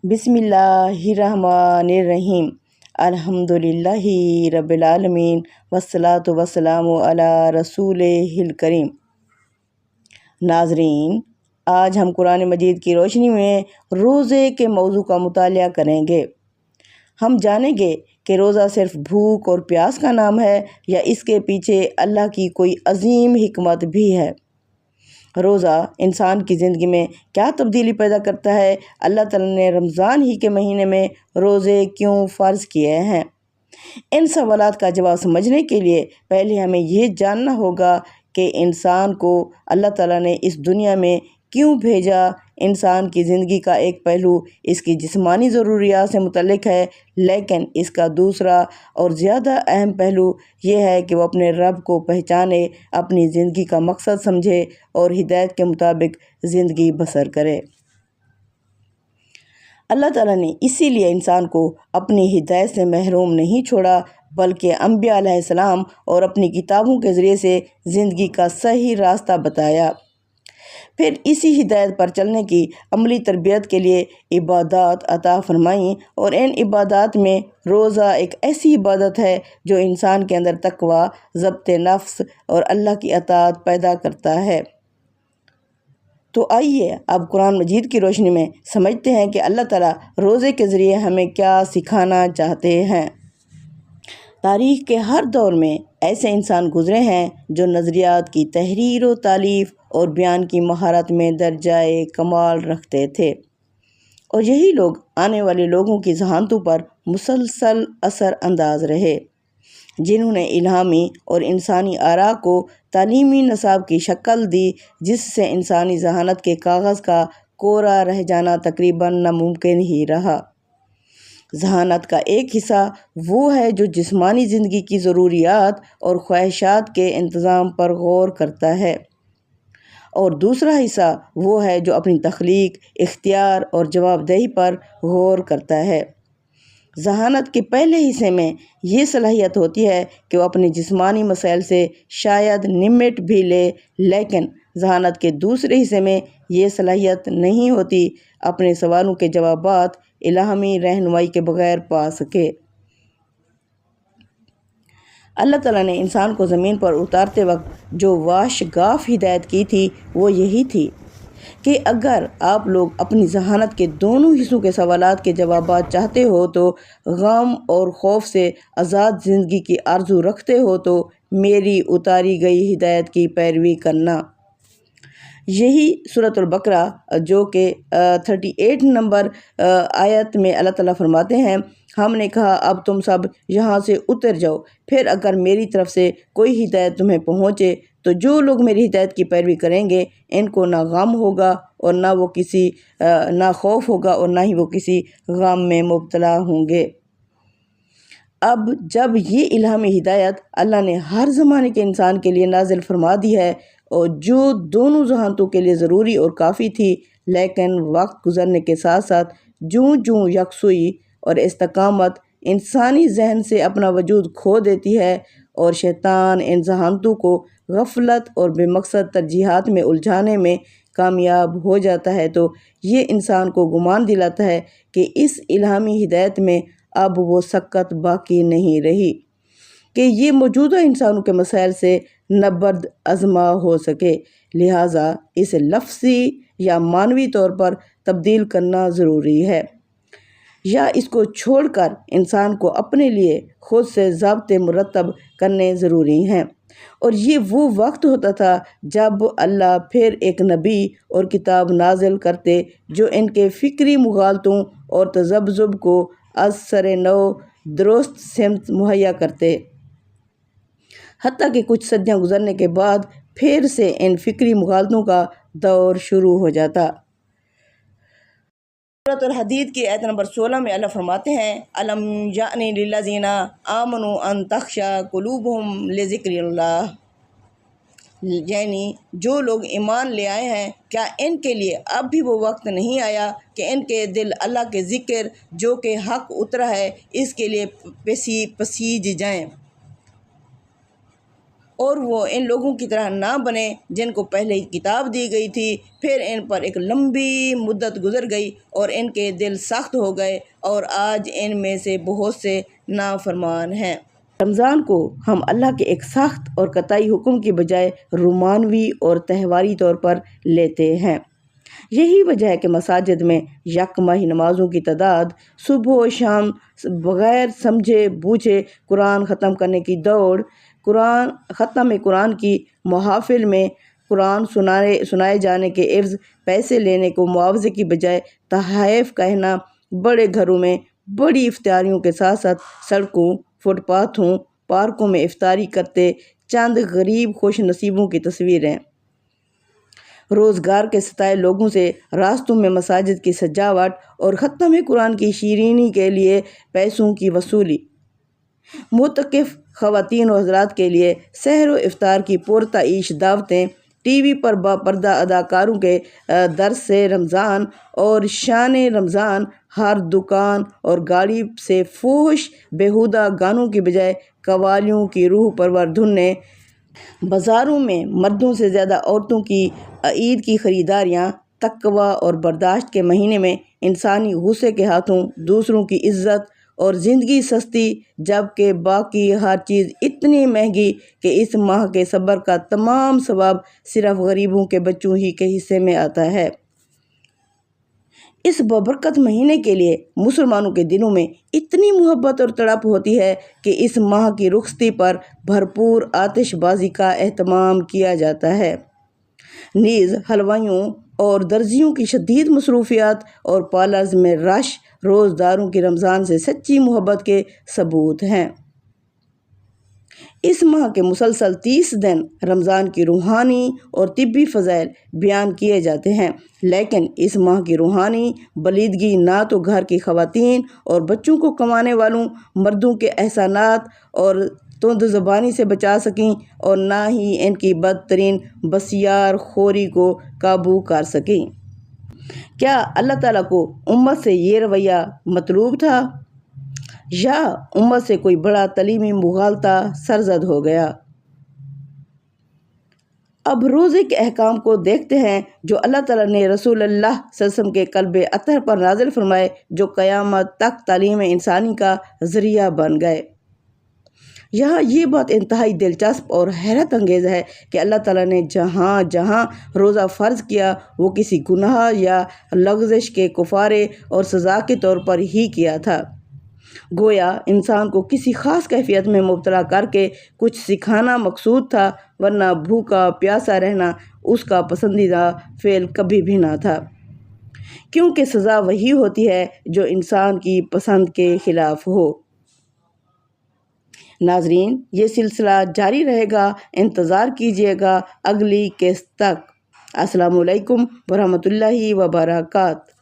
بسم اللہ الرحمن الرحیم الحمدللہ رب العالمین والصلاة والسلام علی رسول الکریم۔ ناظرین، آج ہم قرآن مجید کی روشنی میں روزے کے موضوع کا مطالعہ کریں گے۔ ہم جانیں گے کہ روزہ صرف بھوک اور پیاس کا نام ہے یا اس کے پیچھے اللہ کی کوئی عظیم حکمت بھی ہے۔ روزہ انسان کی زندگی میں کیا تبدیلی پیدا کرتا ہے؟ اللہ تعالیٰ نے رمضان ہی کے مہینے میں روزے کیوں فرض کیے ہیں؟ ان سوالات کا جواب سمجھنے کے لیے پہلے ہمیں یہ جاننا ہوگا کہ انسان کو اللہ تعالیٰ نے اس دنیا میں کیوں بھیجا۔ انسان کی زندگی کا ایک پہلو اس کی جسمانی ضروریات سے متعلق ہے، لیکن اس کا دوسرا اور زیادہ اہم پہلو یہ ہے کہ وہ اپنے رب کو پہچانے، اپنی زندگی کا مقصد سمجھے اور ہدایت کے مطابق زندگی بسر کرے۔ اللہ تعالیٰ نے اسی لیے انسان کو اپنی ہدایت سے محروم نہیں چھوڑا، بلکہ انبیاء علیہ السلام اور اپنی کتابوں کے ذریعے سے زندگی کا صحیح راستہ بتایا۔ پھر اسی ہدایت پر چلنے کی عملی تربیت کے لیے عبادات عطا فرمائیں، اور ان عبادات میں روزہ ایک ایسی عبادت ہے جو انسان کے اندر تقوی، ضبط نفس اور اللہ کی اطاعت پیدا کرتا ہے۔ تو آئیے اب قرآن مجید کی روشنی میں سمجھتے ہیں کہ اللہ تعالیٰ روزے کے ذریعے ہمیں کیا سکھانا چاہتے ہیں۔ تاریخ کے ہر دور میں ایسے انسان گزرے ہیں جو نظریات کی تحریر و تالیف اور بیان کی مہارت میں درجۂ کمال رکھتے تھے، اور یہی لوگ آنے والے لوگوں کی ذہانتوں پر مسلسل اثر انداز رہے، جنہوں نے الہامی اور انسانی آراء کو تعلیمی نصاب کی شکل دی، جس سے انسانی ذہانت کے کاغذ کا کورا رہ جانا تقریباً ناممکن ہی رہا۔ ذہانت کا ایک حصہ وہ ہے جو جسمانی زندگی کی ضروریات اور خواہشات کے انتظام پر غور کرتا ہے، اور دوسرا حصہ وہ ہے جو اپنی تخلیق، اختیار اور جواب دہی پر غور کرتا ہے۔ ذہانت کے پہلے حصے میں یہ صلاحیت ہوتی ہے کہ وہ اپنے جسمانی مسائل سے شاید نمٹ بھی لے، لیکن ذہانت کے دوسرے حصے میں یہ صلاحیت نہیں ہوتی اپنے سوالوں کے جوابات الہامی رہنمائی کے بغیر پا سکے۔ اللہ تعالیٰ نے انسان کو زمین پر اتارتے وقت جو واشگاف ہدایت کی تھی وہ یہی تھی کہ اگر آپ لوگ اپنی ذہانت کے دونوں حصوں کے سوالات کے جوابات چاہتے ہو، تو غم اور خوف سے آزاد زندگی کی آرزو رکھتے ہو، تو میری اتاری گئی ہدایت کی پیروی کرنا۔ یہی سورۃ البقرہ جو کہ 38 نمبر آیت میں اللہ تعالیٰ فرماتے ہیں، ہم نے کہا اب تم سب یہاں سے اتر جاؤ، پھر اگر میری طرف سے کوئی ہدایت تمہیں پہنچے تو جو لوگ میری ہدایت کی پیروی کریں گے ان کو نہ غم ہوگا اور نہ خوف ہوگا اور نہ ہی وہ کسی غم میں مبتلا ہوں گے۔ اب جب یہ الہامی ہدایت اللہ نے ہر زمانے کے انسان کے لیے نازل فرما دی ہے، اور جو دونوں ذہانتوں کے لیے ضروری اور کافی تھی، لیکن وقت گزرنے کے ساتھ ساتھ جوں جوں یکسوئی اور استقامت انسانی ذہن سے اپنا وجود کھو دیتی ہے اور شیطان ان ذہانتوں کو غفلت اور بے مقصد ترجیحات میں الجھانے میں کامیاب ہو جاتا ہے، تو یہ انسان کو گمان دلاتا ہے کہ اس الہامی ہدایت میں اب وہ سکت باقی نہیں رہی کہ یہ موجودہ انسانوں کے مسائل سے نبرد آزما ہو سکے، لہٰذا اسے لفظی یا معنوی طور پر تبدیل کرنا ضروری ہے، یا اس کو چھوڑ کر انسان کو اپنے لیے خود سے ضابطے مرتب کرنے ضروری ہیں۔ اور یہ وہ وقت ہوتا تھا جب اللہ پھر ایک نبی اور کتاب نازل کرتے جو ان کے فکری مغالطوں اور تذبذب کو از سر نو درست سمت مہیا کرتے، حتیٰ کہ کچھ صدیاں گزرنے کے بعد پھر سے ان فکری مغالطوں کا دور شروع ہو جاتا۔ سورۃ الحدید کی آیت نمبر 16 میں اللہ فرماتے ہیں، الم یعن للذین آمنوا ان تخشع قلوبہم لذکر اللہ، یعنی جو لوگ ایمان لے آئے ہیں، کیا ان کے لیے اب بھی وہ وقت نہیں آیا کہ ان کے دل اللہ کے ذکر جو کہ حق اترا ہے اس کے لیے پسیج جائیں۔ اور وہ ان لوگوں کی طرح نہ بنے جن کو پہلے ہی کتاب دی گئی تھی، پھر ان پر ایک لمبی مدت گزر گئی اور ان کے دل سخت ہو گئے، اور آج ان میں سے بہت سے نافرمان ہیں۔ رمضان کو ہم اللہ کے ایک سخت اور قطعی حکم کی بجائے رومانوی اور تہواری طور پر لیتے ہیں۔ یہی وجہ ہے کہ مساجد میں یک ماہی نمازوں کی تعداد، صبح و شام بغیر سمجھے بوجھے قرآن ختم کرنے کی دوڑ، ختم قرآن کی محافل میں قرآن سنائے جانے کے عوض پیسے لینے کو معاوضے کی بجائے تحائف کہنا، بڑے گھروں میں بڑی افطاریوں کے ساتھ ساتھ سڑکوں، فٹ پاتھوں، پارکوں میں افطاری کرتے چند غریب خوش نصیبوں کی تصویریں، روزگار کے ستائے لوگوں سے راستوں میں مساجد کی سجاوٹ اور ختم قرآن کی شیرینی کے لیے پیسوں کی وصولی، معتکف خواتین و حضرات کے لیے سحر و افطار کی پرتعیش دعوتیں، ٹی وی پر باپردہ اداکاروں کے درس رمضان اور شان رمضان، ہر دکان اور گاڑی سے فحش بیہودہ گانوں کی بجائے قوالیوں کی روح پرور دھنیں، بازاروں میں مردوں سے زیادہ عورتوں کی عید کی خریداریاں، تقویٰ اور برداشت کے مہینے میں انسانی غصے کے ہاتھوں دوسروں کی عزت اور زندگی سستی، جبکہ باقی ہر چیز اتنی مہنگی کہ اس ماہ کے صبر کا تمام ثواب صرف غریبوں کے بچوں ہی کے حصے میں آتا ہے۔ اس بابرکت مہینے کے لیے مسلمانوں کے دلوں میں اتنی محبت اور تڑپ ہوتی ہے کہ اس ماہ کی رخصتی پر بھرپور آتش بازی کا اہتمام کیا جاتا ہے۔ نیز حلوائیوں اور درزیوں کی شدید مصروفیات اور پارلرز میں رش روزداروں کی رمضان سے سچی محبت کے ثبوت ہیں۔ اس ماہ کے مسلسل 30 دن رمضان کی روحانی اور طبی فضائل بیان کیے جاتے ہیں، لیکن اس ماہ کی روحانی بلیدگی نہ تو گھر کی خواتین اور بچوں کو کمانے والوں مردوں کے احسانات اور تند زبانی سے بچا سکیں، اور نہ ہی ان کی بدترین بسیار خوری کو قابو کر سکیں۔ کیا اللہ تعالیٰ کو امت سے یہ رویہ مطلوب تھا، یا امت سے کوئی بڑا تعلیمی مغالطہ سرزد ہو گیا؟ اب روزے کے احکام کو دیکھتے ہیں جو اللہ تعالیٰ نے رسول اللہ صلی اللہ علیہ وسلم کے قلب اطہر پر نازل فرمائے، جو قیامت تک تعلیم انسانی کا ذریعہ بن گئے۔ یہاں یہ بات انتہائی دلچسپ اور حیرت انگیز ہے کہ اللہ تعالیٰ نے جہاں جہاں روزہ فرض کیا وہ کسی گناہ یا لغزش کے کفارے اور سزا کے طور پر ہی کیا تھا، گویا انسان کو کسی خاص کیفیت میں مبتلا کر کے کچھ سکھانا مقصود تھا، ورنہ بھوکا پیاسا رہنا اس کا پسندیدہ فعل کبھی بھی نہ تھا، کیونکہ سزا وہی ہوتی ہے جو انسان کی پسند کے خلاف ہو۔ ناظرین، یہ سلسلہ جاری رہے گا، انتظار کیجیے گا اگلی قسط تک۔ السلام علیکم ورحمۃ اللہ وبرکاتہ۔